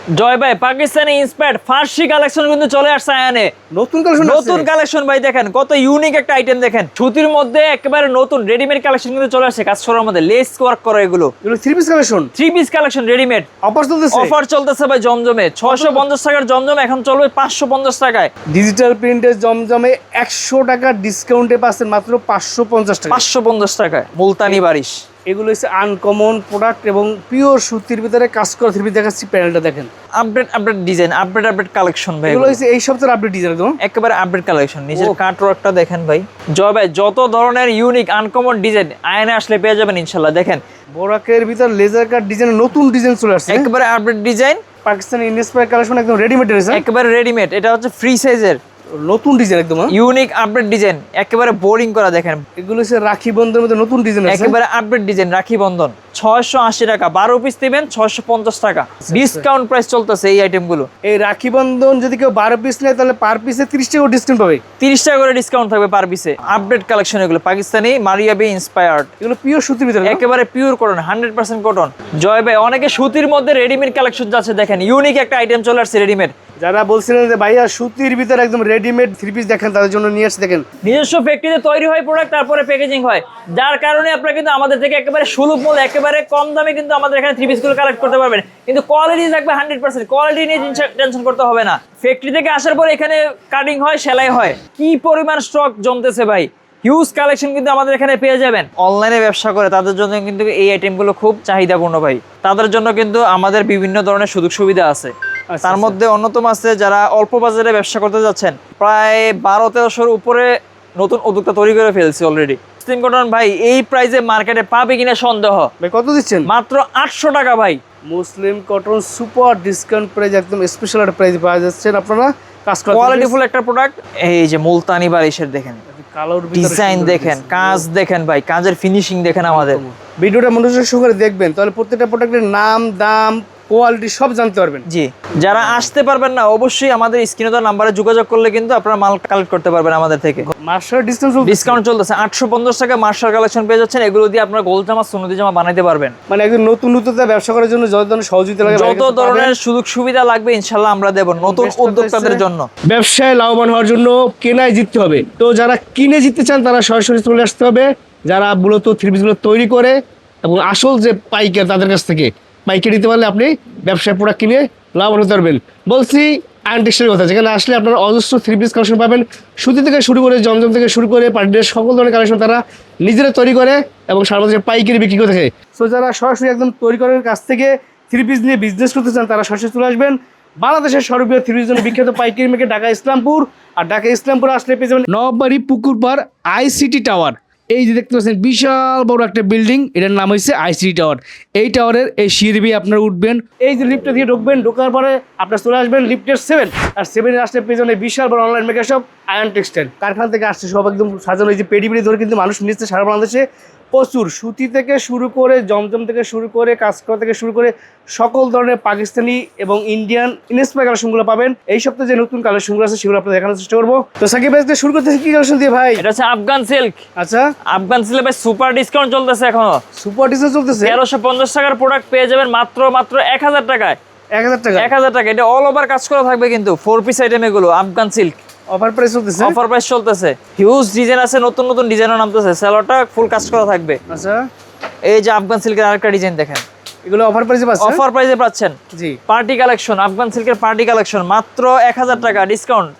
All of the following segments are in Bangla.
জয় ভাই পাকিস্তানি ইন্সপায়ার্ড ফার্সি কালেকশন কিন্তু চলে আসছে আয়ানে। নতুন কালেকশন ভাই দেখেন কত ইউনিক একটা আইটেম দেখেন। সুতির মধ্যে একেবারে নতুন রেডিমেড কালেকশন কিন্তু চলে আসছে, কাজ করার মধ্যে লেস ওয়ার্ক করা, এগুলো three piece collection readymade. Offer চলতেছে ভাই জমজমে 650 টাকার জমজম এখন চলবে 550 টাকায়। ডিজিটাল প্রিন্টের জমজমে 100 টাকা ডিসকাউন্টে পাচ্ছেন মাত্র 550 টাকা। 550 টাকায় মুলতানি বারিশ। এগুলো হচ্ছে আনকমন প্রোডাক্ট এবং পিওর সুতির ভিতরে কাজ করা থ্রি পিস। দেখাচ্ছি প্যানেলটা দেখেন, আপডেট ডিজাইন, আপডেট কালেকশন ভাই। এগুলো হচ্ছে এই সপ্তাহের আপডেট ডিজাইন, একদম একেবারে আপডেট কালেকশন। নিজের কাটওয়ার্কটা দেখেন ভাই। জয় ভাই যত ধরনের ইউনিক আনকমন ডিজাইন আয়নে আসলে পেয়ে যাবেন ইনশাআল্লাহ। দেখেন বোরাকের ভিতর লেজার কাট ডিজাইন, নতুন ডিজাইন চলে আসছে, একেবারে update design. Pakistani inspire collection, একদম রেডিমেড রয়েছে, একেবারে রেডিমেড। এটা হচ্ছে ফ্রি সাইজের নতুন ডিজাইন, একদম ইউনিক আপডেট ডিজাইন, একেবারে বোরিং করা। দেখেন এগুলো হচ্ছে রাখি বন্ধনের মধ্যে নতুন ডিজাইন আছে, একেবারে আপডেট ডিজাইন। রাখি বন্ধন 680 টাকা, 12 পিস দিবেন 650 টাকা। ডিসকাউন্ট প্রাইস চলতেছে এই আইটেমগুলো। এই রাখি বন্ধন যদি কেউ 12 পিস নেয় তাহলে পার পিসে 30 টাকা ডিসকাউন্ট পাবে, 30 টাকা করে ডিসকাউন্ট থাকবে পার পিসে। আপডেট কালেকশন এগুলো পাকিস্তানি মারিয়াবি ইন্সপায়ার্ড, এগুলো পিওর সুতির ভিতরে, একেবারে পিওর কটন, 100% কটন। জয় ভাই অনেকে সুতির মধ্যে রেডিমেড কালেকশন যাচ্ছে, দেখেন ইউনিক একটা আইটেম চলে আসছে রেডিমেড। যারা বলছিলেন যে ভাইয়া সুতির ভিতরে একদম রেডিমেড থ্রি পিস দেখেন, তাদের জন্য নিয়ে আসছে। দেখেন নিজস্ব ফ্যাক্টরিতে তৈরি হয় প্রোডাক্ট, তারপরে প্যাকেজিং হয়, যার কারণে আপনারা কিন্তু আমাদের থেকে একেবারে সুলভ মূল্যে একেবারে কম দামে কিন্তু আমাদের এখানে থ্রি পিসগুলো কালেক্ট করতে পারবেন। কিন্তু কোয়ালিটি থাকবে 100%, কোয়ালিটি নিয়ে টেনশন করতে হবে না। ফ্যাক্টরি থেকে আসার পর এখানে কাটিং হয়, সেলাই হয়। কি পরিমাণ স্টক জমতেছে ভাই, হিউজ কালেকশন কিন্তু আমাদের এখানে পেয়ে যাবেন। অনলাইনে ব্যবসা করে তাদের জন্য কিন্তু এই আইটেমগুলো খুব চাহিদাপূর্ণ ভাই। তাদের জন্য কিন্তু আমাদের বিভিন্ন ধরনের সুযোগ সুবিধা আছে। তার মধ্যে অন্যতম আছে যারা অল্প বাজারে ব্যবসা করতে যাচ্ছেন, প্রায় 1200-1300-র উপরে নতুন উদ্যোক্তা তৈরি করে ফেলছি অলরেডি। মুসলিম কটন ভাই এই প্রাইসে মার্কেটে পাবে কিনা সন্দেহ। ভাই কত দিচ্ছেন? মাত্র 800 টাকা ভাই। মুসলিম কটন সুপার ডিসকাউন্ট প্রাইস, একদম স্পেশাল একটা প্রাইস পাওয়া যাচ্ছে। আপনারা কাজ করা কোয়ালিটিফুল একটা প্রোডাক্ট। এই যে মুলতানি বারিশের দেখেন ডিজাইন, দেখেন কাজ, দেখেন ভাই কাজের ফিনিশিং দেখেন। আমাদের ভিডিওটা মনোযোগ সহকারে দেখবেন, তাহলে প্রত্যেকটা প্রোডাক্টের নাম, দাম, কোয়ালিটি সব জানতে পারবেন। জি, যারা আসতে পারবেন না অবশ্যই আমাদের স্ক্রিনে দেওয়া নাম্বারে যোগাযোগ করলে কিন্তু আপনারা মাল কালেক্ট করতে পারবেন আমাদের থেকে। মার্শাল ডিসকাউন্ট চলতেছে 850 টাকা মার্শাল কালেকশন পেয়ে যাচ্ছেন। এগুলো দিয়ে আপনারা গোল জামা, সুন্নতি জামা বানাইতে পারবেন। মানে একদম নতুন ব্যবসা করার জন্য যত ধরনের সহযোগিতা লাগে, যত ধরনের সুযোগ সুবিধা লাগবে ইনশাআল্লাহ আমরা দেব নতুন উদ্যোক্তাদের জন্য। ব্যবসায় লাভবান হওয়ার জন্য কেনায় জিততে হবে। তো যারা কিনে জিততে চান তারা সরাসরি চলে আসতে হবে, যারা মূলত থ্রি পিসগুলো তৈরি করে এবং আসল যে পাইকার তাদের কাছ থেকে পাইকারি দিতে পারলে আপনি ব্যবসায় প্রোডাক্ট কিনে লাভবান হতে পারবেন। বলছি আয়ন টেক্সটাইলের কথা, যেখানে আসলে আপনারা অজস্র থ্রি পিস কালেকশন পাবেন। সুতি থেকে শুরু করে জমজম থেকে শুরু করে পার্টি ড্রেস, সকল ধরনের কালেকশন তারা নিজেরা তৈরি করে এবং সারা বছর পাইকারি বিক্রি করে থাকে। সো যারা সরাসরি একদম তৈরি করার কাছ থেকে থ্রি পিস নিয়ে বিজনেস করতে চান তারা সরাসরি চলে আসবেন বাংলাদেশের সর্ববৃহৎ থ্রি পিস জন্য বিখ্যাত পাইকারি মার্কেট ঢাকা ইসলামপুর। আর ঢাকা ইসলামপুর আসলে পেয়ে যাবেন নবাবাড়ি পুকুরপাড় আইসিটি টাওয়ার। এই যে দেখতে পাচ্ছেন বিশাল বড় একটা বিল্ডিং, এটার নাম হচ্ছে আইসিটি টাওয়ার। এই টাওয়ারের এই সিঁড়ি দিয়ে আপনারা উঠবেন, এই যে লিফটে দিয়ে ঢুকবেন, ঢোকার পরে আপনার চলে আসবেন লিফটের 7 আর 7 আসলে পেছনে বিশাল বড় online mega shop ion textile. কারখানা থেকে আসছে সব একদম সাজানো, এই যে পেডি ধরে কিন্তু মানুষ নিচ্ছে সারা বাংলাদেশে। প্রচুর সুতি থেকে শুরু করে জমজম থেকে শুরু করে কাজ করা থেকে শুরু করে সকল ধরনের পাকিস্তানি এবং ইন্ডিয়ান ইন্সপায়ার কালেকশনগুলো পাবেন। এই সপ্তাহে যে নতুন কালেকশনগুলো আছে সেগুলো আপনাদের দেখানোর চেষ্টা করবো। তো সাকিব ভাই শুরু করতেছি কি কালেকশন দিয়ে ভাই? এটা হচ্ছে আফগান সিল্ক। আচ্ছা, আফগান সিল্ক ভাই সুপার ডিসকাউন্ট চলতেছে এখনো। সুপার ডিসকাউন্ট চলতেছে, 1350 টাকার প্রোডাক্ট পেয়ে যাবেন মাত্র 1000 টাকায়। 1000 টাকা, 1000 টাকা। এটা অল ওভার কাজ করা থাকবে কিন্তু 4 পিস আইটেম এগুলো আফগান সিল্ক। অফার প্রাইস চলতেছে, অফার প্রাইস চলতেছে। হিউজ ডিজাইন আছে, নতুন নতুন ডিজাইনও নামতেছে। সেলোটা ফুল কাজ করা থাকবে। আচ্ছা, এই যে আফগান সিল্কের আরেকটা ডিজাইন দেখেন, এগুলো অফার প্রাইসে পাচ্ছেন? অফার প্রাইসে পাচ্ছেন। জি, পার্টি কালেকশন, আফগান সিল্কের পার্টি কালেকশন মাত্র 1000 টাকা ডিসকাউন্ট।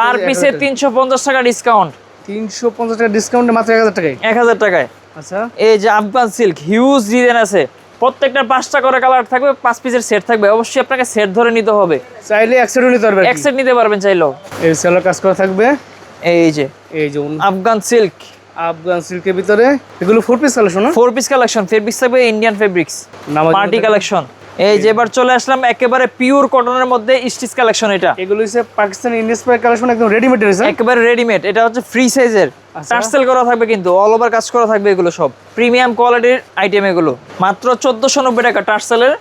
পার পিসে 350 টাকা ডিসকাউন্ট। 350 টাকা ডিসকাউন্টে মাত্র 1000 টাকায়। 1000 টাকায়। আচ্ছা, এই যে আফগান সিল্ক হিউজ ডিজাইন আছে, প্রত্যেকটা 5টা করে কালার থাকবে, 5 পিসের সেট থাকবে। অবশ্যই আপনাকে সেট ধরে নিতে হবে, চাইলে এক সেটও নিতে পারবেন, এক সেট নিতে পারবেন চাইলেও। এই সেলো কাজ করা থাকবে। এই যে আফগান সিল্ক, আফগান সিল্কের ভিতরে এগুলো 4 piece collection, 4 piece collection. Fabrics থাকবে ইন্ডিয়ান ফেব্রিক্স, পার্টি কালেকশন। এই যে এবার চলে আসলাম একেবারে পিওর কটনের মধ্যে স্টিচ কালেকশন। এটা এগুলো হচ্ছে পাকিস্তানি ইন্সপায়ার কালেকশন, একদম রেডিমেড রয়েছে, একেবারে রেডিমেড। এটা হচ্ছে ফ্রি সাইজের, টার্সেল করা থাকবে কিন্তু অল ওভার কাজ করা থাকবে। এগুলো সব প্রিমিয়াম কোয়ালিটির আইটেম। এগুলো মাত্র 1490 টাকা। টার্সেলের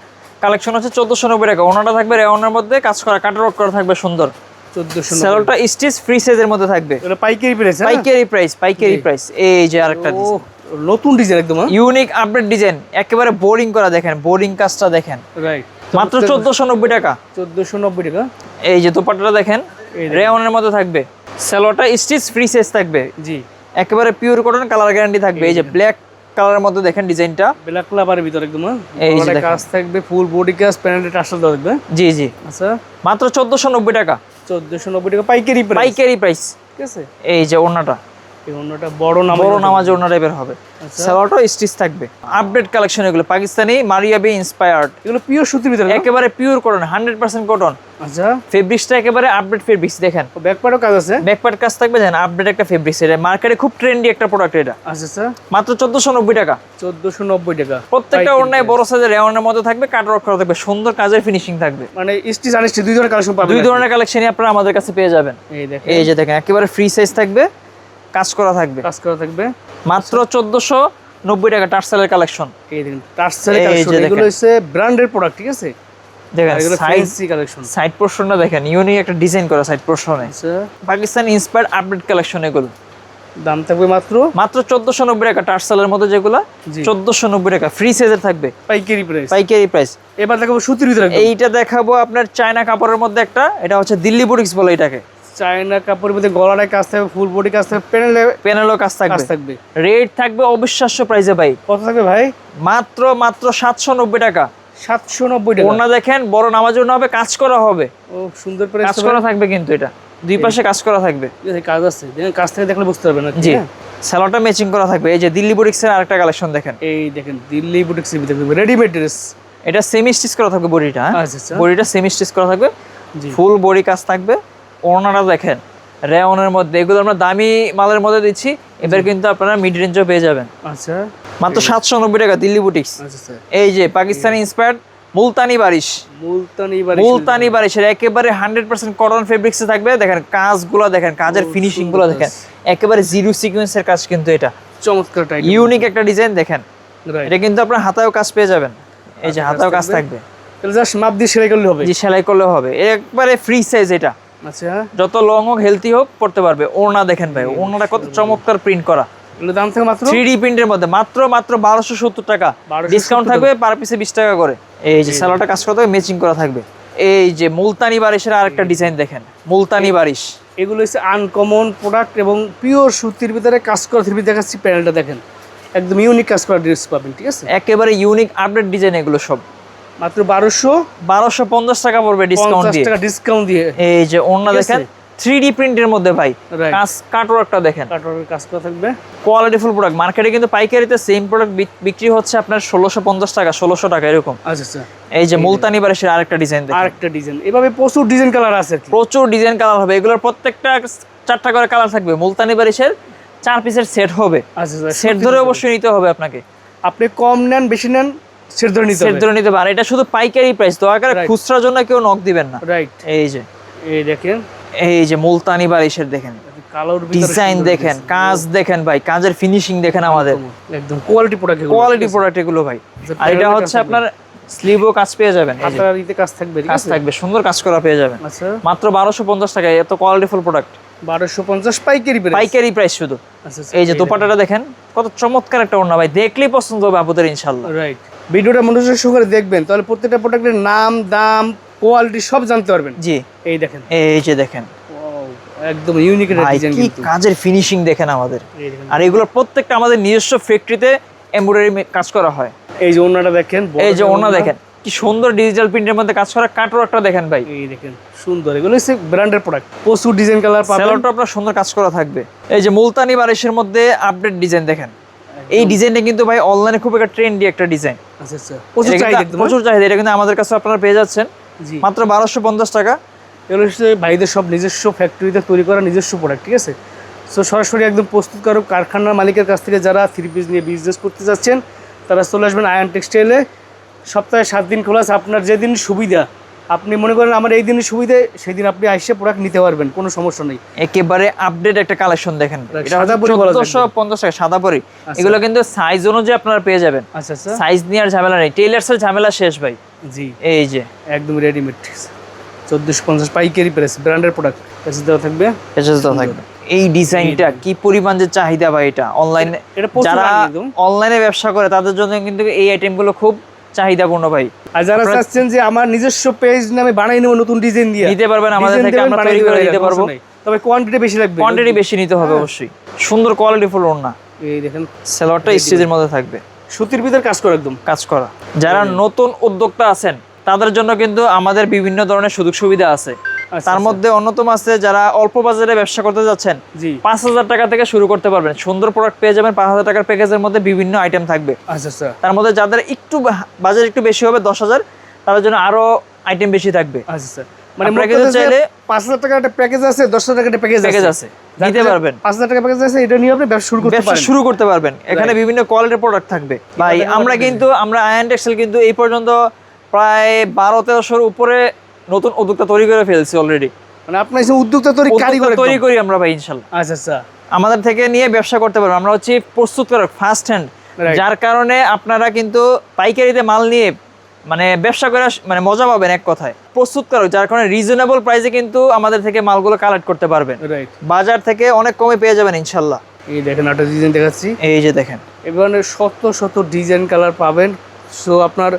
কালেকশন হচ্ছে 1490 টাকা। ওনাটা থাকবে রেওনের মধ্যে কাজ করা, কাটওয়ার্ক করা থাকবে সুন্দর। 1490। সেলোটা স্টিচ ফ্রি সাইজের মধ্যে থাকবে। এটা পাইকারি প্রাইস, পাইকারি প্রাইস, পাইকারি প্রাইস। এই যে আরেকটা নতুন ডিজাইন, একদম ইউনিক আপডেট ডিজাইন, একেবারে বোরিং করা। দেখেন বোরিং কাজটা দেখেন। রাইট, মাত্র 1490 টাকা। 1490 টাকা। এই যে দোপাট্টাটা দেখেন, এই দেখেন। রেওনের মধ্যে থাকবে, সালোয়ারটা স্টিচ ফ্রি সাইজ থাকবে, জি, একেবারে পিওর কটন, কালার গ্যারান্টি থাকবে। এই যে ব্ল্যাক কালারের মধ্যে দেখেন ডিজাইনটা, ব্ল্যাক কালারের ভিতরে একদম এই যে গলায় দেখেন। কাজ থাকবে, ফুল বডি কাজ, প্যানেলে টাসেল দেওয়া থাকবে। জি জি, আচ্ছা, মাত্র 1490 টাকা 1490 টাকা পাইকারি প্রাইস। পাইকারি প্রাইস। ঠিক আছে, এই যে ওড়নাটা এই অন্যটা বড় নামাজ ওড়না টাইপের হবে, আচ্ছা। সালোয়ারটা স্টিচ থাকবে। আপডেট কালেকশন এগুলো, পাকিস্তানি মারিয়াবি ইন্সপায়ার্ড, এগুলো পিওর সুতির ভিতরে না? একেবারে পিওর কটন, 100% কটন। আচ্ছা, ফেব্রিক্সটা একেবারে আপডেট ফেব্রিক্স দেখেন, ব্যাক পার্টও কাজ আছে। ব্যাকপার্ট কাজ থাকবে, জানেন আপডেট একটা ফেব্রিক্স, এটা মার্কেটে খুব ট্রেন্ডি একটা প্রোডাক্ট এটা। আচ্ছা আচ্ছা, মাত্র 1490 টাকা। 1490 টাকা। প্রত্যেকটা পাইকারি ওড়নায় বড় সাইজের রেওনের মধ্যে থাকবে, কাটওয়ার্ক করা থাকবে, সুন্দর কাজের ফিনিশিং থাকবে। মানে স্টিচ আনস্টিচ দুই ধরনের কালেকশন পাবেন। দুই ধরনের কালেকশনই আপনারা আমাদের কাছে পেয়ে যাবেন। এই দেখেন, এই যে দেখেন, একেবারে ফ্রি সাইজ থাকবে, কাজ করা থাকবে, কাজ করা থাকবে। মাত্র 1490 টাকা। টার্সেলের কালেকশন এই দেখেন, টার্সেল এই যে কালেকশন, দেখেন। এগুলো হচ্ছে ব্র্যান্ডের প্রোডাক্ট। ঠিক আছে, দেখেন, আর এগুলো সাইজ ফ্যান্সি কালেকশন। সাইড পোর্শনটা দেখেন, ইউনিক একটা ডিজাইন করা সাইড পোর্শনে, আচ্ছা, পাকিস্তান ইন্সপায়ার্ড আপডেট কালেকশন এগুলো। দাম থাকবে মাত্র মাত্র 1490 টাকা। টার্সেলের মধ্যে যেগুলো জি। 1490 টাকা, ফ্রি সাইজের থাকবে, পাইকারি প্রাইস। পাইকারি প্রাইস। এবার দেখাবো সুতির ভিতরে একদম। এইটা দেখাবো আপনার চায়না কাপড়ের মধ্যে একটা, এটা হচ্ছে দিল্লি বুটিক্স বলে এটাকে। চায়না কাপড়ের মধ্যে গলায় কাজ থাকবে, ফুল বডি কাজ থাকবে, প্যানেলে প্যানেলও কাজ কাজ থাকবে, থাকবে। রেট থাকবে অবিশ্বাস্য প্রাইসে ভাই, কত থাকবে ভাই? মাত্র 790 টাকা। 790 টাকা। ওড়না দেখেন, বড় নামাজ ওড়না হবে, কাজ করা হবে, ও সুন্দর প্রাইস। কাজ করা থাকবে কিন্তু এটা দুই পাশে কাজ করা থাকবে। কাজ আছে, দেখেন কাজ থেকে দেখলে বুঝতে পারবেন না। জি, সালোয়ারটা ম্যাচিং করা থাকবে। এই যে দিল্লি বুটিক্সের আরেকটা কালেকশন দেখেন, এই দেখেন দিল্লি বুটিক্সের ভিতরে রেডিমেড ড্রেস। এটা সেমি স্টিচ করা থাকবে বডিটা, আচ্ছা আচ্ছা, বডিটা সেমি স্টিচ করা থাকবে, জি। ফুল বডি কাজ থাকবে। ওড়নাটা দেখেন রেওনের মধ্যে, এগুলো আমরা দামি মালের মধ্যে দিচ্ছি, এবার কিন্তু আপনারা মিড রেঞ্জও পেয়ে যাবেন। আচ্ছা মাত্র 790 টাকা দিল্লি বুটিক্স। আচ্ছা আচ্ছা, এই যে পাকিস্তানি ইন্সপায়ার্ড মুলতানি বারিশ, মুলতানি বারিশের একেবারে 100% কটন ফেব্রিক্সে থাকবে। দেখেন কাজগুলো দেখেন, কাজের ফিনিশিং গুলো দেখেন, একেবারে জিরো সিকোয়েন্সের কাজ কিন্তু এটা, চমৎকার টাইপ, ইউনিক একটা ডিজাইন দেখেন। রাইট। এটা কিন্তু আপনার হাতায়ও কাজ পেয়ে যাবেন, এই যে হাতায়ও কাজ থাকবে, তাহলে জাস্ট মাপ দিয়ে সেলাই করলে হবে। জি সেলাই করলে হবে, একবারে ফ্রি সাইজ এটা, আচ্ছা, যত লং হোক হেলদি হোক পড়তে পারবে। ওড়না দেখেন ভাই, ওড়নাটা কত চমৎকার প্রিন্ট করা, এগুলো দাম থাকে মাত্র 3D প্রিন্টের মধ্যে, মাত্র 1270 টাকা। 1270 ডিসকাউন্ট থাকবে পার পিসে 20 টাকা করে। এই যে সালোয়ারটা কাজ করা থাকবে, ম্যাচিং করা থাকবে। এই যে মুলতানি বারিশের আরেকটা ডিজাইন দেখেন, মুলতানি বারিশ। এগুলো হচ্ছে আনকমন প্রোডাক্ট এবং পিওর সুতির ভিতরে কাজ করা। থ্রি দেখাচ্ছি, প্যানেলটা দেখেন, একদম ইউনিক কাজ করা ড্রেস পাবেন। ঠিক আছে, একেবারে ইউনিক আপডেট ডিজাইন এগুলো সব। মাত্র 1250 টাকা পড়বে ডিসকাউন্ট দিয়ে। টাকা ডিসকাউন্ট দিয়ে। এই যে ওড়না ঠিক দেখেন, আছে? 3D প্রিন্টের মধ্যে ভাই, Right. কাজ কাটওয়ার্কটা দেখেন, কাটওয়ার্কের কাজ করা থাকবে, কোয়ালিটিফুল প্রোডাক্ট। মার্কেটে কিন্তু পাইকারিতে সেম প্রোডাক্ট বিক্রি হচ্ছে আপনার 1650 টাকা, 1600 টাকা এরকম। আচ্ছা আচ্ছা। এই যে মুলতানি বারিশের আরেকটা ডিজাইন দেখেন, আরেকটা ডিজাইন, এভাবে প্রচুর ডিজাইন কালার আছে আর কি। প্রচুর ডিজাইন কালার হবে, এগুলোর প্রত্যেকটা 4টা করে কালার থাকবে। মুলতানি বারিশের 4 পিসের সেট হবে, আচ্ছা আচ্ছা, সেট ধরে অবশ্যই নিতে হবে আপনাকে। আপনি কম নেন বেশি নেন সেট ধরে নিতে সেট হবে। ধরে নিতে পারে, এটা শুধু পাইকারি প্রাইস, দয়া করে Right. খুচরার জন্য কেউ নক দিবেন না। রাইট, এই যে, এই দেখেন এই যে মুলতানি বারিশের দেখেন, কালোর ডিজাইন দেখেন, কাজ দেখেন ভাই, কাজের ফিনিশিং দেখেন আমাদের, একদম কোয়ালিটি প্রোডাক্ট, কোয়ালিটি প্রোডাক্ট এগুলো ভাই। আর এটা হচ্ছে আপনার স্লিভও কাজ পেয়ে যাবেন, এই যে হাতার দিতে কাজ থাকবে। ঠিক কাজ আছে, থাকবে, সুন্দর কাজ করা পেয়ে যাবেন। আচ্ছা, মাত্র 1250 টাকায় এত কোয়ালিটিফুল প্রোডাক্ট, 1250 পাইকারি প্রাইস। পাইকারি প্রাইস শুধু। আচ্ছা আচ্ছা, এই যে দোপাট্টাটা দেখেন, কত চমৎকার একটা ওড়না ভাই, দেখলেই পছন্দ হবে আপনাদের ইনশাআল্লাহ। রাইট, ভিডিওটা মনোযোগ সহকারে দেখবেন, তাহলে প্রত্যেকটা প্রোডাক্টের নাম, দাম, কোয়ালিটি সব জানতে পারবেন। জি, এই দেখেন, এই যে দেখেন একদম ইউনিক একটা ভাই, ডিজাইন কি কিন্তু। কাজের ফিনিশিং দেখেন আমাদের। এই দেখেন, আর এগুলো প্রত্যেকটা আমাদের নিজস্ব ফ্যাক্টরিতে এমব্রয়ডারি কাজ করা হয়। এই যে ওড়নাটা দেখেন, বড় এই যে একটা ওড়না দেখেন, কি সুন্দর ডিজিটাল প্রিন্টের মধ্যে কাজ করা, কাটওয়ার্কটা দেখেন ভাই, এই দেখেন সুন্দর, এগুলো হচ্ছে ব্র্যান্ডের প্রোডাক্ট, প্রচুর ডিজাইন কালার পাবেন। সেলোটা আপনার সুন্দর কাজ করা থাকবে। এই যে মুলতানি বারিশের মধ্যে আপডেট ডিজাইন দেখেন, এই ডিজাইনটা কিন্তু ভাই অনলাইনে খুব একটা ট্রেন্ডি একটা ডিজাইন, আচ্ছা আচ্ছা, প্রচুর চাহিদা একদম। প্রচুর চাহিদা। এটা কিন্তু আমাদের কাছে আপনারা পেয়ে যাচ্ছেন জি, মাত্র 1250 টাকা। এগুলো হচ্ছে ভাইদের সব নিজস্ব ফ্যাক্টরিতে তৈরি করা নিজস্ব প্রোডাক্ট। ঠিক আছে, সো সরাসরি একদম প্রস্তুতকারক কারখানার মালিকের কাছ থেকে যারা থ্রি পিস নিয়ে বিজনেস করতে যাচ্ছেন তারা চলে আসবেন আয়ন টেক্সটাইলে। সপ্তাহে 7 দিন খোলা আছে, আপনার যেদিন সুবিধা, আপনি মনে করেন আমার এই দিনের সুবিধা, সেই দিন আপনি আইসে প্রোডাক্ট নিতে পারবেন, কোনো সমস্যা নেই। একেবারে আপডেট একটা কালেকশন দেখেন, এটা সাদা পরি বলা যায়। 1450 টাকা সাদা পরি। এগুলো কিন্তু সাইজ অনুযায়ী আপনারা পেয়ে যাবেন, আচ্ছা আচ্ছা, সাইজ নিয়ে আর ঝামেলা নেই, টেইলার্সের ঝামেলা শেষ ভাই। জি, এই যে একদম রেডিমেড 1450 পাইকারি প্রাইস, ব্র্যান্ডের প্রোডাক্ট কাছে দেওয়া থাকবে। এসে তো থাকবে। এই ডিজাইনটা কি পরিমাণ যে চাহিদা ভাই, এটা অনলাইনে এটা প্রচুর যারা আগে একদম। অনলাইনে ব্যবসা করে তাদের জন্য কিন্তু এই আইটেমগুলো খুব চাহিদাপূর্ণ ভাই। আর যারা চাচ্ছেন যে আমার নিজস্ব পেজ নামে বানাই নেব নতুন ডিজাইন দিয়ে, নিতে পারবেন আমাদের থেকে, আমরা তৈরি করে দিতে পারবো। তবে কোয়ান্টিটি বেশি লাগবে, কোয়ান্টিটি বেশি নিতে হবে অবশ্যই। সুন্দর কোয়ালিটি ফুল ওড়না, এই দেখেন সালোয়ারটা স্টিচের মধ্যে থাকবে, সুতির ভিতর কাজ করা একদম কাজ করা। যারা নতুন উদ্যোক্তা আছেন তাদের জন্য কিন্তু আমাদের বিভিন্ন ধরনের সুযোগ সুবিধা আছে। তার মধ্যে অন্যতম আছে যারা অল্প বাজারে ব্যবসা করতে যাচ্ছেন, 5,000 টাকা থেকে শুরু করতে পারবেন। সুন্দর প্রোডাক্ট পেয়ে যাবেন 5,000 টাকার প্যাকেজের মধ্যে, বিভিন্ন আইটেম থাকবে। আচ্ছা, তার মধ্যে যাদের একটু বাজার একটু বেশি হবে 10,000, তাদের জন্য আরো আইটেম বেশি থাকবে। আচ্ছা, মানে চাইলে 5,000 টাকার একটা প্যাকেজ আছে, 10,000 টাকার একটা প্যাকেজ আছে, নিতে পারবেন। 5,000 টাকা প্যাকেজ আছে, এটা নিয়ে আপনি ব্যবসা শুরু করতে পারবেন। এখানে বিভিন্ন কোয়ালিটির প্রোডাক্ট থাকবে ভাই। আমরা আয়ন টেক্সটাইল কিন্তু এই পর্যন্ত প্রায় 12-1300 উপরে নতুন উদ্যোক্তা তৈরি করে ফেলছি অলরেডি। মানে আপনার এই উদ্যোক্তা তৈরি করি আমরা ভাই ইনশাআল্লাহ। আচ্ছা, আমাদের থেকে নিয়ে ব্যবসা করতে পারবেন। আমরা হচ্ছে প্রস্তুতকারক, ফার্স্ট হ্যান্ড, যার কারণে আপনারা কিন্তু পাইকারিতে মাল নিয়ে মানে ব্যবসা করে মানে মজা পাবেন। এক কথায় প্রস্তুতকারক, যার কারণে রিজনেবল প্রাইসে কিন্তু আমাদের থেকে মালগুলো কালেক্ট করতে পারবেন। বাজার থেকে অনেক কমে পেয়ে যাবেন ইনশাআল্লাহ। এই দেখেন একটা ডিজাইন দেখাচ্ছি, এই যে দেখেন, এবারে শত ডিজাইন কালার পাবেন। সো আপনার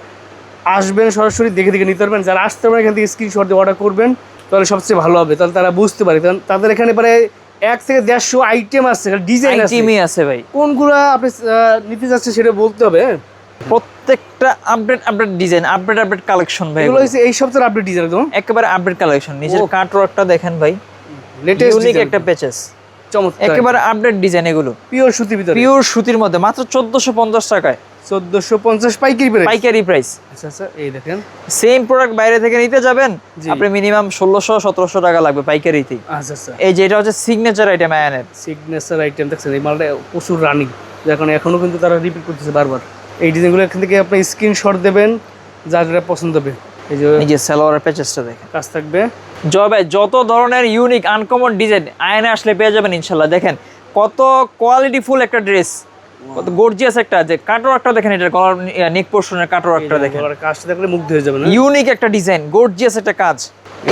আসবেন সরাসরি দেখে নিতে পারবেন। যারা আসতে পারেন এখান থেকে স্ক্রিনশট দিয়ে অর্ডার করবেন, তাহলে সবচেয়ে ভালো হবে। তাহলে তারা বুঝতে পারে, কারণ তাদের এখানে প্রায় 1 থেকে 150 আইটেম আছে, ডিজাইন আছে ভাই। কোনগুলো আপনি নিতে যাচ্ছেন সেটা বলতে হবে। প্রত্যেকটা আপডেট ডিজাইন, আপডেট কালেকশন ভাই। এগুলো হচ্ছে এই সপ্তাহের আপডেট ডিজাইন, একদম একেবারে আপডেট কালেকশন। নিচের কাটওয়ার্কটা দেখেন ভাই, লেটেস্ট ইউনিক একটা প্যাচেস, চমৎকার, একেবারে আপডেট ডিজাইন। এগুলো পিওর সুতির ভিতরে, পিওর সুতির মধ্যে মাত্র 1450 টাকায়, 1450 পাইকারি প্রাইস। আচ্ছা, এই দেখেন সেম প্রোডাক্ট বাইরে থেকে নিতে যাবেন আপনি মিনিমাম 1600-1700 টাকা লাগবে পাইকারিতে। আচ্ছা, এই যে এটা হচ্ছে সিগনেচার আইটেম, আয়নের সিগনেচার আইটেম। দেখছেন এই মালটা প্রচুর রানিং, যার কারণে এখনো কিন্তু তারা রিপিট করতেছে বারবার। এই ডিজাইনগুলো এখান থেকে আপনি স্ক্রিনশট দেবেন, যার যেটা পছন্দ হবে। এই যে সালোয়ারের প্যাচেসটা দেখেন, কাজ থাকবে। ভাই যত ধরনের ইউনিক আনকমন ডিজাইন আয়নে আসলে পেয়ে যাবেন ইনশাআল্লাহ। দেখেন কত কোয়ালিটি ফুল একটা ড্রেস, কত গর্জিয়াস একটা, যে কাটওয়ার্কটা দেখেন, এটা গলার নেক পোরশনের কাটওয়ার্কটা দেখেন, গলার কাজটা দেখলে মুগ্ধ হয়ে যাবেন। ইউনিক একটা ডিজাইন, গর্জিয়াস একটা কাজ।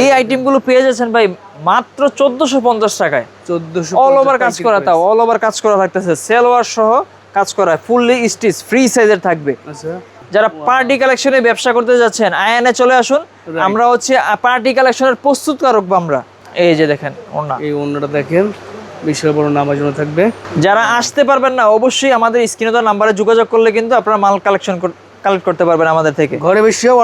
এই আইটেমগুলো পেয়ে যাচ্ছেন ভাই মাত্র 1450 টাকায়, 1450 অল ওভার কাজ করা, তাও অল ওভার কাজ করা থাকতেছে, সালোয়ার সহ কাজ করা, ফুললি স্টিচ, ফ্রি সাইজের থাকবে। আচ্ছা, যারা পার্টি কালেকশনে ব্যবসা করতে যাচ্ছেন আয়নে চলে আসুন। আমরা হচ্ছে পার্টি কালেকশনের প্রস্তুতকারক আমরা। এই যে দেখেন ওড়না, এই ওড়নাটা দেখেন, বিশাল বড় নামার জন্য থাকবে। যারা আসতে পারবেন না অবশ্যই আমাদের স্ক্রিনে দেওয়া নাম্বারে যোগাযোগ করলে কিন্তু আপনারা মাল কালেক্ট করতে পারবেন আমাদের থেকে। ঘরে বসেও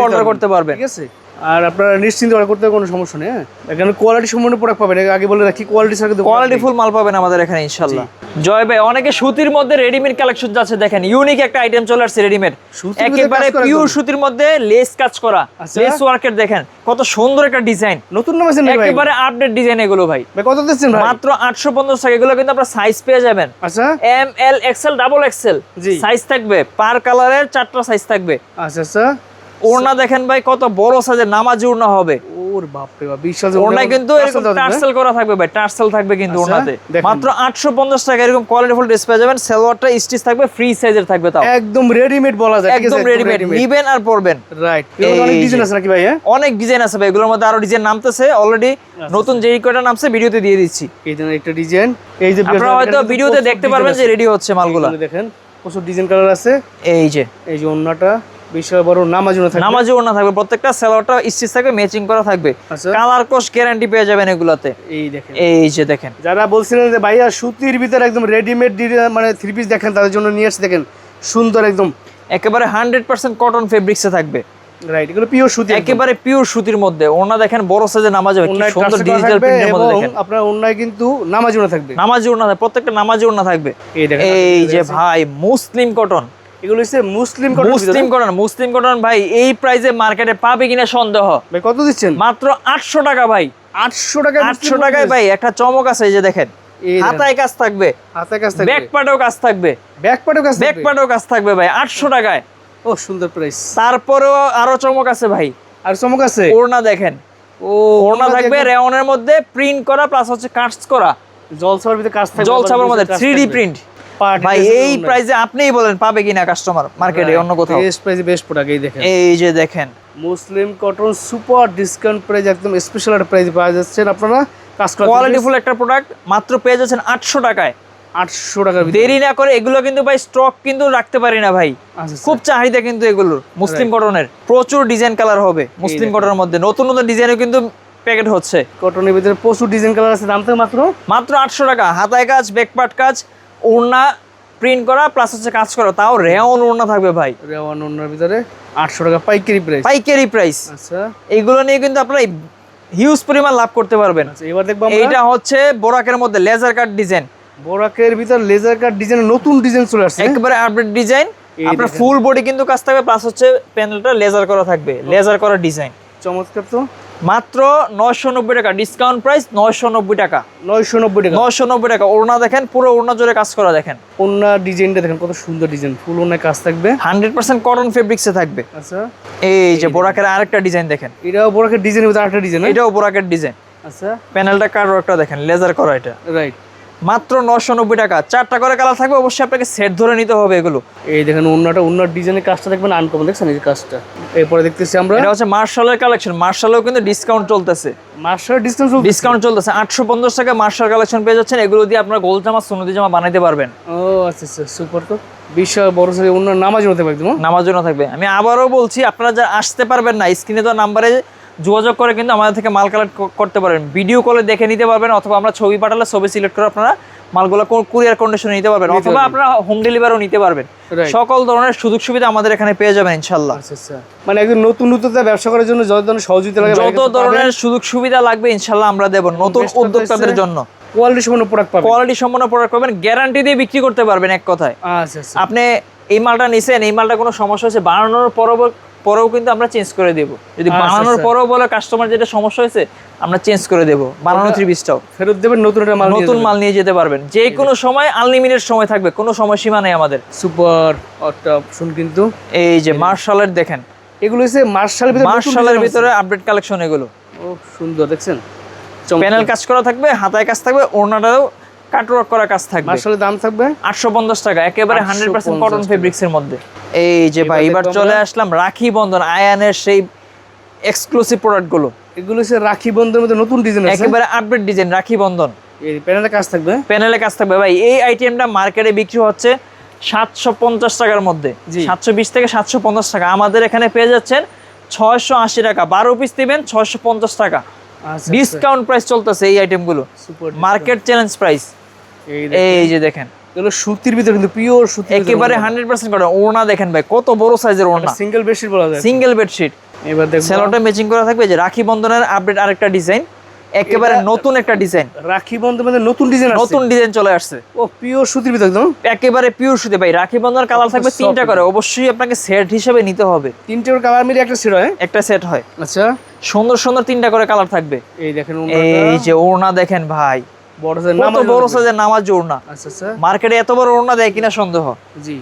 অর্ডার করতে পারবেন, ঠিক আছে। আর আপনারা নিশ্চিন্তে অর্ডার করতে কোনো সমস্যা নেই। এখানে কোয়ালিটি সম্পূর্ণ প্রোডাক্ট পাবেন, আগে বলে রাখি কোয়ালিটি ছাড়া কোয়ালিটি ফুল মাল পাবেন আমাদের এখানে ইনশাআল্লাহ। জয় ভাই, অনেকে সুতির মধ্যে রেডিমেড কালেকশন যাচ্ছে, দেখেন ইউনিক একটা আইটেম চলে আসছে রেডিমেড, একেবারে পিওর সুতির মধ্যে লেস কাজ করা, লেস ওয়ার্কের দেখেন কত সুন্দর একটা ডিজাইন, নতুন নাম আছে একেবারে আপডেট ডিজাইন। এগুলো ভাই কত দিচ্ছেন ভাই? মাত্র 850 টাকা। এগুলো কিন্তু আপনারা সাইজ পেয়ে যাবেন। আচ্ছা, এম, এল, এক্সেল, ডাবল এক্সেল সাইজ থাকবে, পার কালারের 4টা সাইজ থাকবে। আচ্ছা, ওড়না দেখেন ভাই কত বড় সাইজের নামাজি ওড়না হবে। ওর বাপ রে বাপ, বিশাল ওড়না কিন্তু এরকম টার্সেল করা থাকবে ভাই, টার্সেল থাকবে কিন্তু ওড়নাতে। মাত্র 850 টাকা এরকম কোয়ালিটি ফুল ড্রেস পেয়ে যাবেন। সালোয়ারটা স্টিচ থাকবে, ফ্রি সাইজের থাকবে, তাও একদম রেডিমেড বলা যায়, একদম রেডিমেড, নিবেন আর পরবেন। রাইট, অনেক ডিজাইন আছে নাকি ভাই? অনেক ডিজাইন আছে ভাই, এগুলোর মধ্যে আরো ডিজাইন নামতেছে অলরেডি, নতুন যেই কয়টা নামছে ভিডিওতে দিয়ে দিচ্ছি। এই যে একটা ডিজাইন, এই যে আপনারা হয়তো ভিডিওতে দেখতে পারবেন যে রেডি হচ্ছে মালগুলো। দেখেন প্রচুর ডিজাইন কালার আছে। এই যে ওড়নাটা বিশাল বড় নামাজি ওড়না থাকবে, নামাজি ওড়না থাকবে, প্রত্যেকটা সালোয়ারটা স্টিচ থাকবে, ম্যাচিং করা থাকবে, কালার কোশ গ্যারান্টি পেয়ে যাবেন এগুলাতে। এই দেখেন, এই যে দেখেন, যারা বলছিলেন যে ভাইয়া সুতির ভিতরে একদম রেডিমেড মানে থ্রি পিস দেখেন, তাদের জন্য নিয়ে আসছে। দেখেন সুন্দর, একদম একেবারে 100% কটন ফেব্রিক্সে থাকবে। রাইট, এগুলো পিওর সুতি, একেবারে পিওর সুতির মধ্যে। ওড়না দেখেন বড় সাইজে নামাজি, কি সুন্দর ডিজিটাল প্রিন্টের মধ্যে দেখেন। আপনার ওড়নায় কিন্তু নামাজি ওড়না থাকবে, নামাজি ওড়না, প্রত্যেকটা নামাজি ওড়না থাকবে। এই যে ভাই মুসলিম কটন, এগুলো হচ্ছে মুসলিম কটন ভাই। এই প্রাইসে মার্কেটে পাবে কিনা সন্দেহ। ভাই কত দিচ্ছেন? মাত্র 800 টাকা ভাই, 800 টাকা, 800 টাকায় ভাই একটা চমক আছে। এই যে দেখেন, হাতায় কাজ থাকবে, ব্যাক পার্টেও কাজ থাকবে, ব্যাক পার্টেও কাজ থাকবে ভাই 800 টাকায়। ও সুন্দর প্রাইস। তারপরেও আরো চমক আছে ভাই, আর চমক আছে। ওড়না দেখেন, ওড়না থাকবে রেওনের মধ্যে প্রিন্ট করা, প্লাস হচ্ছে কাটস করা, জলছাপার ভিতরে কাজ থাকবে, জলছাপার মধ্যে 3D প্রিন্ট। ভাই এই প্রাইসে আপনিই বলেন পাবে কিনা কাস্টমার মার্কেটে অন্য কোথাও? বেস্ট প্রাইসে বেস্ট প্রোডাক্ট। এই দেখেন, এই যে দেখেন মুসলিম কটন সুপার ডিসকাউন্ট প্রাইস, একদম স্পেশাল একটা প্রাইসে পাওয়া যাচ্ছে। আপনারা কাজ করা কোয়ালিটি ফুল একটা প্রোডাক্ট মাত্র পেয়ে যাচ্ছেন 800 টাকায়। 800 টাকার ভিতরে। দেরি না করে এগুলো কিন্তু ভাই স্টক কিন্তু রাখতে পারি না ভাই, আচ্ছা, খুব চাহিদা কিন্তু এগুলোর মুসলিম কটনের, প্রচুর ডিজাইন কালার হবে মুসলিম কটনের মধ্যে, নতুন নতুন ডিজাইনও কিন্তু প্যাকেট হচ্ছে। কটনের ভিতরে প্রচুর ডিজাইন কালার আছে, দাম থেকে মাত্র 800 টাকা, হাতায় কাজ, ব্যাকপার্ট কাজ, ওড়না প্রিন্ট করা প্লাস হচ্ছে কাজ করা, তাও রেওন ওড়না থাকবে ভাই। রেওয়ান ওড়নার ভিতরে 800 টাকা পাইকারি প্রাইস। পাইকারি প্রাইস। আচ্ছা, এইগুলো নিয়ে কিন্তু আপনারা হিউজ পরিমাণ লাভ করতে পারবেন। আচ্ছা এবার দেখবো আমরা এইটা হচ্ছে বোরাকের মধ্যে লেজার কাট ডিজাইন, বোরাকের ভিতর লেজার কাট ডিজাইন, নতুন ডিজাইন চলে আসছে। একেবারে আপডেট ডিজাইন, এই আপনার দেখেন। ফুল বডি কিন্তু কাজ থাকবে প্লাস হচ্ছে প্যানেলটা লেজার করা থাকবে, লেজার করা ডিজাইন। চমৎকার তো। মাত্র 990 টাকা, ডিসকাউন্ট প্রাইস 990 টাকা। 990 টাকা। 990 টাকা। ওড়না দেখেন, পুরো ওড়না জুড়ে কাজ করা দেখেন। ওড়না ডিজাইনটা দেখেন কত সুন্দর ডিজাইন, ফুল ওড়নায় কাজ থাকবে, 100% কটন ফেব্রিক্সে থাকবে। আচ্ছা এই যে বোরাকের আরেকটা ডিজাইন দেখেন, এটাও বোরাকের ডিজাইনের ভিতরে আরেকটা ডিজাইন। এটাও বোরাকের ডিজাইন। আচ্ছা প্যানেলটা কাটওয়ার্কটা দেখেন, লেজার করা এটা। রাইট। মাত্র 990 টাকা, 4টা করে কালার থাকবে, অবশ্যই আপনাকে সেট ধরে নিতে হবে এগুলো। এই দেখেন ওড়নার ডিজাইনের কাজটা দেখবেন আনকমন, দেখছেন এই যে কাজটা। এরপরে দেখতেছি আমরা এটা হচ্ছে মার্শালের কালেকশন, মার্শালেও কিন্তু ডিসকাউন্ট চলতেছে, মার্শাল ডিসকাউন্ট চলতেছে। 850 টাকা মার্শাল কালেকশন পেয়ে যাচ্ছেন, এগুলো দিয়ে আপনার গোল জামা, সুন্নতি জামা বানাইতে পারবেন। ও আচ্ছা আচ্ছা, সুপার তো। বিশাল বড় সাইজের ওড়নার নামাজ হতে পারে একদম। নামার জন্য থাকবে। আমি আবারও বলছি, আপনারা যারা আসতে পারবেন না, স্ক্রিনে তো নাম্বারে যোগাযোগ করে কিন্তু আমাদের থেকে মাল কালেক্ট করতে পারেন, ভিডিও কলে দেখে নিতে পারবেন, অথবা আমরা ছবি পাঠালে ছবি সিলেক্ট করে আপনারা মালগুলো কুরিয়ার কন্ডিশনে নিতে পারবেন, অথবা আপনারা হোম ডেলিভারিও নিতে পারবেন। Right. সকল ধরনের সুযোগ সুবিধা আমাদের এখানে পেয়ে যাবেন ইনশাল্লাহ। আচ্ছা আচ্ছা, মানে একদম নতুন ব্যবসা করার জন্য যত ধরনের সহযোগিতা লাগে, যত ধরনের সুযোগ সুবিধা লাগবে ইনশাল্লাহ আমরা দেব নতুন Best কথা উদ্যোক্তাদের হচ্ছে জন্য। কোয়ালিটি সম্পন্ন প্রোডাক্ট পাবেন, কোয়ালিটি সম্পন্ন প্রোডাক্ট পাবেন, গ্যারান্টি দিয়ে বিক্রি করতে পারবেন এক কথায়। আচ্ছা আচ্ছা, আপনি এই মালটা নিছেন, এই মালটা কোনো সমস্যা হয়েছে, বানানোর পরেও কিন্তু আমরা চেঞ্জ করে দেব। যদি আচ্ছা, বানানোর আচ্ছা। পরেও বলে কাস্টমার যেটা সমস্যা হয়েছে, আমরা চেঞ্জ করে দেব, বানানো থ্রি পিসটাও ফেরত দেবেন, নতুন একটা মাল নতুন মাল নিয়ে যেতে পারবেন, যে কোনো সময়, আনলিমিটেড সময় থাকবে, কোনো সময় সীমা নেই আমাদের। সুপার একটা অপশন কিন্তু। এই যে মার্শালের দেখেন, এগুলো হচ্ছে মার্শালের ভিতরে, মার্শালের ভিতরে আপডেট কালেকশন এগুলো। ও সুন্দর, দেখছেন প্যানেল কাজ করা থাকবে, হাতায় কাজ থাকবে, ওড়নাটাও কাটওয়ার্ক করা কাজ থাকবে। মার্শালের দাম থাকবে 850 টাকা, একেবারে 100% কটন ফেব্রিক্স এর মধ্যে। এই যে ভাই, এবার দেখবো চলে আমরা। আসলাম রাখি বন্ধন আয়ানের সেই এক্সক্লুসিভ প্রোডাক্ট গুলো, এগুলো হচ্ছে রাখি বন্ধনের মধ্যে নতুন ডিজাইন আছে, একেবারে আপডেট ডিজাইন রাখি বন্ধন। এই প্যানেলে কাজ থাকবে, প্যানেলে কাজ থাকবে ভাই। এই আইটেমটা মার্কেটে বিক্রি হচ্ছে 750 টাকার মধ্যে, জি। 720 থেকে 750 টাকা, আমাদের এখানে পেয়ে যাচ্ছেন 680 টাকা। 12 পিস দিবেন 650 টাকা, আচ্ছা ডিসকাউন্ট প্রাইস চলতেছে এই আইটেমগুলো, সুপার মার্কেট চ্যালেঞ্জ প্রাইস। এই যে দেখেন, এগুলো সুতির ভিতরে কিন্তু পিওর সুতি, একেবারে 100% কটন। ওড়না দেখেন ভাই, কত বড় সাইজের ওড়না, সিঙ্গেল বেডশিট বলা যায়, সিঙ্গেল বেডশিট। এবার দেখো সেলোটা ম্যাচিং করা থাকবে। যে রাখি বন্ধনের আপডেট আরেকটা ডিজাইন, একেবারে নতুন একটা ডিজাইন, রাখি বন্ধনের মধ্যে নতুন ডিজাইন আছে, নতুন ডিজাইন চলে আসছে, ও পিওর সুতির ভিতরে একদম, একেবারে পিওর সুতি ভাই। রাখি বন্ধনের কালার থাকবে soft 3টা করে, অবশ্যই আপনাকে সেট হিসেবে নিতে হবে। তিনটের কালার মিলে একটা সেট হয়, একটা সেট হয়, আচ্ছা সুন্দর সুন্দর 3টা করে কালার থাকবে। এই দেখেন এই যে ওড়না দেখেন ভাই, বড় সাইজ কত বড় সাইজের নামাজ ওড়না, আচ্ছা আচ্ছা, মার্কেটে এত বড় ওড়না দেয় কিনা সন্দেহ। জি।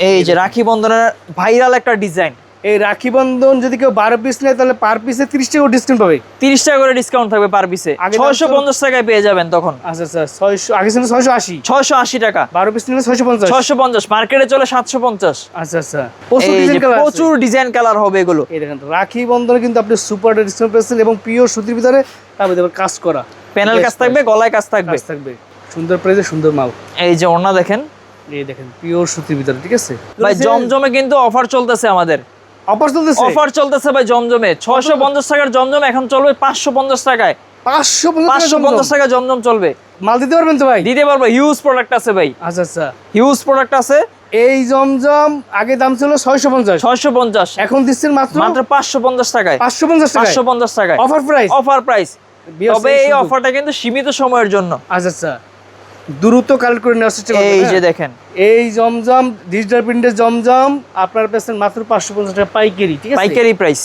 এই যে রাখি বন্ধনের ভাইরাল একটা ডিজাইন, এই রাখি বন্ধন যদি কেউ 12 পিস নেয় তাহলে পার পিসে 30 টাকা ডিসকাউন্ট পাবে, 30 টাকা করে ডিসকাউন্ট থাকবে পার পিসে, আগে দাম ছিল- 650 টাকায় পেয়ে যাবেন তখন। আচ্ছা আচ্ছা, 600 আগে ছিল 680, 680 টাকা, 12 পিস নিলে 650, 650, মার্কেটে চলে 750। আচ্ছা আচ্ছা, প্রচুর এই যে ডিজাইন কালার, প্রচুর ডিজাইন কালার হবে এগুলো। এই দেখেন রাখি বন্ধনে কিন্তু আপনি সুপার ডিসকাউন্ট পেয়েছেন, এবং পিওর সুতির ভিতরে তারপরে দেখবেন কাজ করা, প্যানেল কাজ থাকবে, গলায় কাজ থাকবে, কাজ থাকবে, সুন্দর প্রাইসে সুন্দর মাল। এই যে ওড়না দেখেন এই দেখেন পিওর সুতির ভিতরে, ঠিক আছে ভাই। জমজমে কিন্তু অফার চলতেছে আমাদের, অফার চলতেছে, অফার চলতেছে ভাই জমজমে। 650 টাকার জমজম এখন চলবে 550 টাকায়, 550 টাকা জমজম চলবে। মাল দিতে পারবেন তো ভাই? দিতে পারবো, হিউজ প্রোডাক্ট আছে ভাই, আচ্ছা আচ্ছা, হিউজ প্রোডাক্ট আছে। এই জমজম আগে দাম ছিল 650, 650, এখন দিচ্ছেন মাত্র মাত্র 550 টাকায়, 550 টাকা, 550 টাকায় অফার প্রাইস, অফার প্রাইস। তবে এই অফারটা কিন্তু সীমিত সময়ের জন্য। আচ্ছা আচ্ছা, দ্রুত কালেক্ট করে নেওয়ার চেষ্টা করবেন। এই যে হ্যাঁ? দেখেন, এই জমজম ডিজিটাল প্রিন্টের জমজম আপনার পেছেন মাত্র 550 টাকা পাইকারি, ঠিক আছে পাইকারি প্রাইস।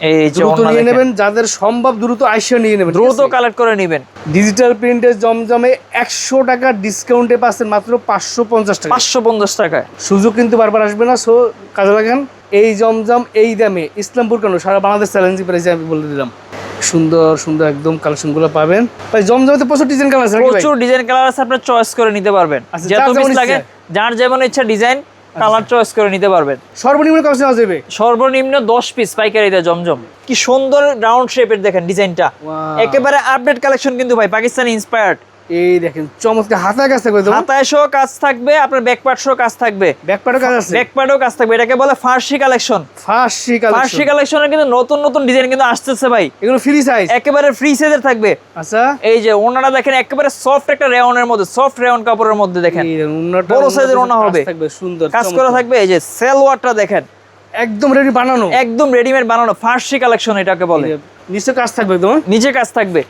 এই যে দ্রুত ওড়না নিয়ে দেখেন, নেবেন, যাদের সম্ভব দ্রুত আইসা নিয়ে নেবেন, দ্রুত কালেক্ট করে নেবেন। ডিজিটাল প্রিন্টের জমজমে 100 টাকা ডিসকাউন্টে পাচ্ছেন মাত্র 550 টাকা, 550 টাকায়। সুযোগ কিন্তু বারবার আসবে না, সো কাজে লাগান। এই জমজম এই দামে ইসলামপুর কেন সারা বাংলাদেশ চ্যালেঞ্জ প্রাইসে আমি বলে দিলাম। সুন্দর সুন্দর একদম কালেকশনগুলো পাবেন ভাই। জমজমে তো প্রচুর ডিজাইন কালার আছে নাকি ভাই? প্রচুর ডিজাইন কালার আছে, আপনি চয়েস করে নিতে পারবেন। আচ্ছা, যত যার পিস যেমন লাগে, ইচ্ছা। যার যেমন ইচ্ছা ডিজাইন কালার চয়েস করে নিতে পারবেন। সর্বনিম্ন কত নেওয়া যাবে? সর্বনিম্ন 10 পিস পাইকারিতে জমজম। কি সুন্দর রাউন্ড শেপের দেখেন ডিজাইনটা, Wow. একেবারে আপডেট কালেকশন কিন্তু ভাই, পাকিস্তানি ইন্সপায়ার্ড। এই দেখেন চমৎকার হাতায় কাজ থাকবে তো হাতায় সহ কাজ থাকবে, আপনার ব্যাক পার্ট সহ কাজ থাকবে, ব্যাক পার্টও কাজ আছে ব্যাক পার্টেও কাজ থাকবে। এটাকে বলে ফার্সি কালেকশন। ফার্সি ফার্সি কালেকশনের কিন্তু নতুন নতুন ডিজাইন কিন্তু আসতেছে ভাই, এগুলো ফ্রি সাইজ একেবারে ফ্রি সাইজের থাকবে। আচ্ছা এই যে ওনারা দেখেন একেবারে সফট একটা রেয়নের মধ্যে, সফট রেয়ন কাপড়ের মধ্যে দেখেন এই উন্নতটা বড় সাইজের ওনা কাজ হবে, থাকবে সুন্দর কাজ করা থাকবে। এই যে সালোয়ারটা দেখেন একদম রেডি বানানো, একদম রেডিমেড বানানো ফার্সি কালেকশন এটাকে বলে। নিচে কাজ থাকবে একদম নিচে কাজ থাকবে।